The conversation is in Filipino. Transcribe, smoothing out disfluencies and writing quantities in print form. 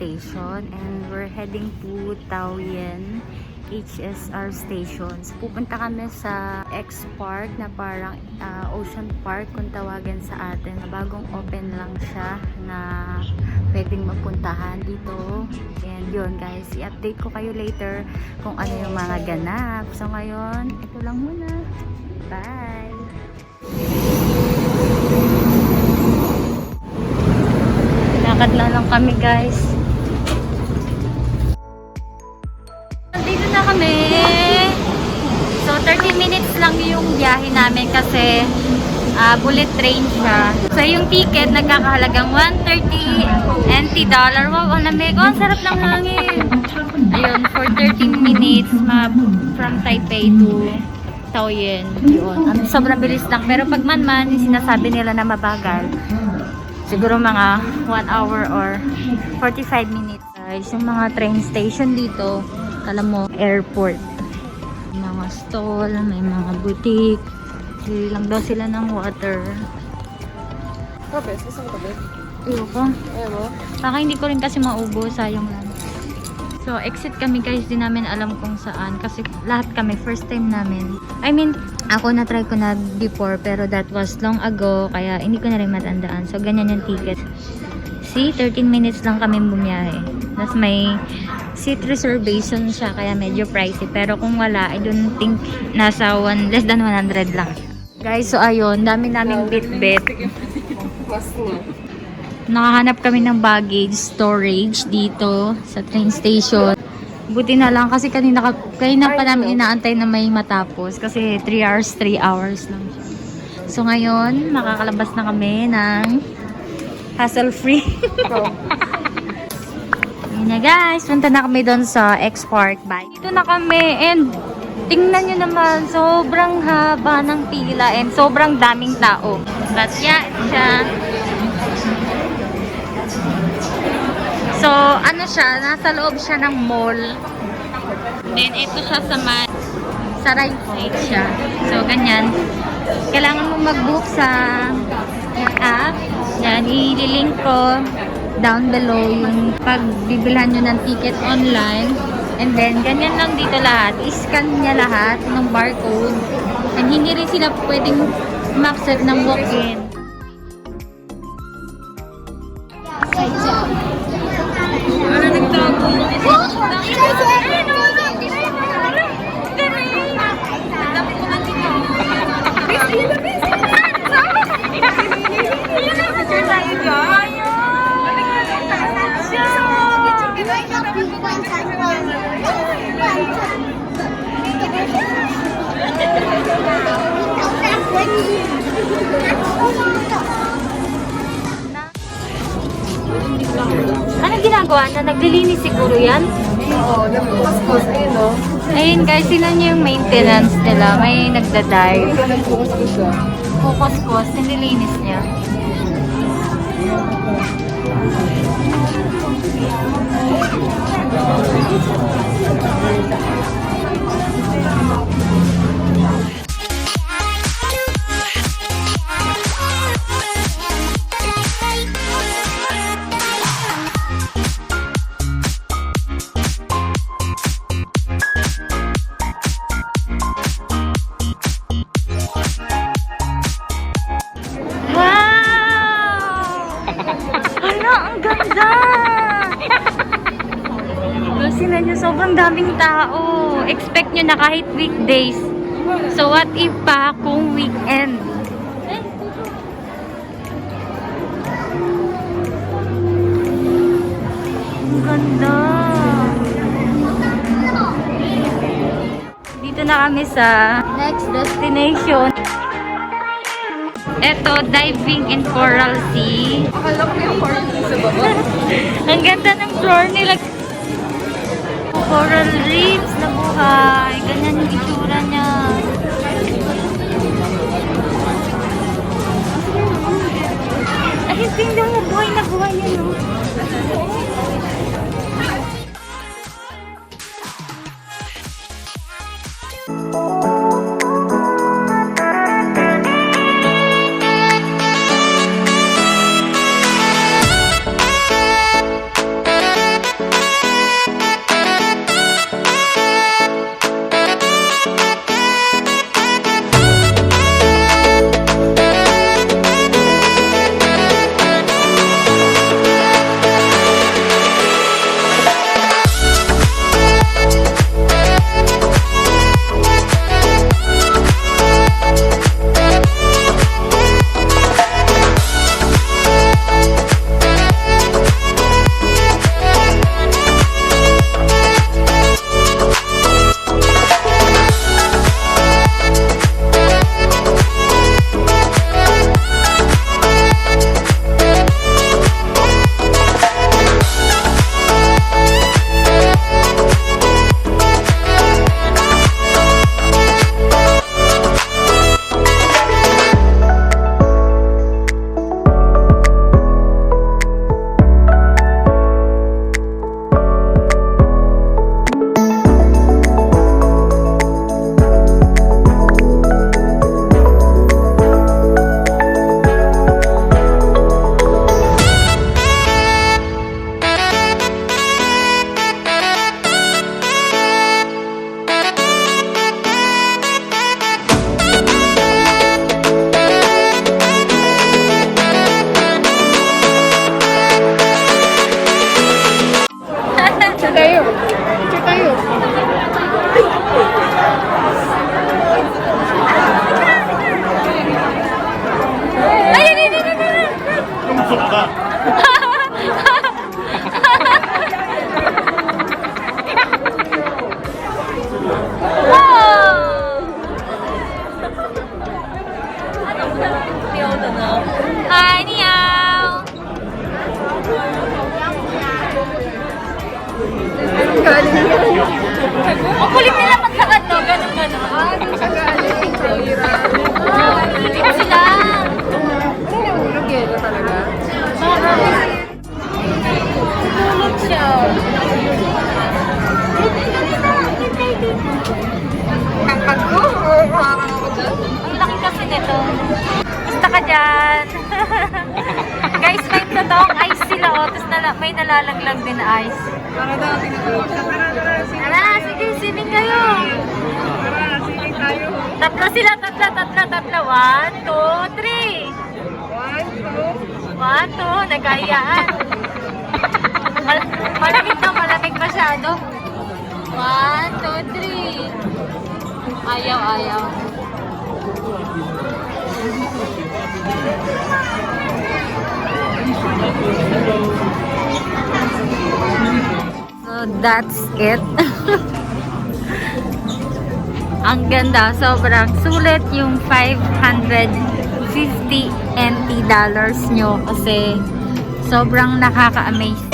station and we're heading to Taoyuan THSR stations. Pupunta kami sa Xpark na parang Ocean Park kung tawagan sa atin. Bagong open lang siya na pwedeng mapuntahan dito. And yun guys, i-update ko kayo later kung ano yung mga ganap. So ngayon, ito lang muna. Bye! Lakad lang kami guys. Dito na kami. So 30 minutes lang yung biyahe namin kasi bullet train siya. So yung ticket nagkakahalagang 130 NT dollar. Wow, ang lamig. Oh, ang sarap ng hangin. Ayun, for 13 minutes from Taipei to Taoyuan. Yun. Sobrang bilis lang. Pero pag man sinasabi nila na mabagal. Siguro mga 1 hour or 45 minutes. Guys, yung mga train station dito, alam mo, airport. May mga stall, may mga boutique. Hili lang daw sila ng water. Kabes, gusto mo kabes? Iyo ko. Baka hindi ko rin kasi maubo, sayang lang. So, exit kami guys, di namin alam kung saan. Kasi lahat kami, first time namin. I mean, ako na-try ko na before, pero that was long ago, kaya hindi ko na rin matandaan. So, ganyan yung ticket. See, 13 minutes lang kami bumiyahe. Tapos may seat reservation siya, kaya medyo pricey. Pero kung wala, I don't think nasa less than 100 lang. Guys, so ayun, dami naming bit-bit. Nakahanap kami ng baggage storage dito sa train station. Buti na lang kasi kanina pa namin inaantay na may matapos kasi 3 hours lang. So ngayon, makakalabas na kami ng hassle-free. Yun na guys, punta na kami doon sa Xpark. Bye. Dito na kami and tingnan nyo naman, sobrang haba ng pila and sobrang daming tao. But yeah, siya. So, ano siya, nasa loob siya ng mall. Then, ito siya sa right side siya. So, ganyan. Kailangan mo mag-book sa app. Yan, ililink ko down below yung pagbibilhan nyo ng ticket online. And then, ganyan lang dito lahat. I-scan niya lahat ng barcode. And hindi rin sila pwedeng ma-accept ng walk-in. Anong ginagawa na? Naglilinis siguro yan? Oo, nagpukas-pukas. Ayun o. Ayun guys, sila niyo yung maintenance nila. May nagda-dive. Nagpukas-pukas siya. Pukas-pukas, nililinis niya. Sila nyo, sobrang daming tao. Expect nyo na kahit weekdays. So what if pa kung weekend? Ang ganda. Dito na kami sa next destination. Eto, diving in Coral Sea. Akala ko yung parking sa baba. Ang ganda ng floor nila. Coral reefs na buhay. Ganyan yung itsura niya. Ay, tingnan mo, buhay na buhay niya, no? galing yan? Ang kulit nila maglakad, no? Ganun. Doon siya galing. Pahira. Hindi sila. Ano nahulog yelo talaga? Tulog siya. Ang pagko? Parang ako dyan. Ang laki kasi nito. Basta ka dyan. Guys, may totoong ice sila, oh. Tapos may nalalaglag din na ice. Para daw, tinatawag ka. Tara, sige. Tara, sige, swimming kayo. Tara, sige tayo. Tatlo sila, tatlo. 1, 2, 3. 1, 2, nagkayaan. Malamig masyado. 1, 2, 3. Ayaw. So that's it. Ang ganda, sobrang sulit yung 550 NT dollars nyo kasi sobrang nakaka-amaze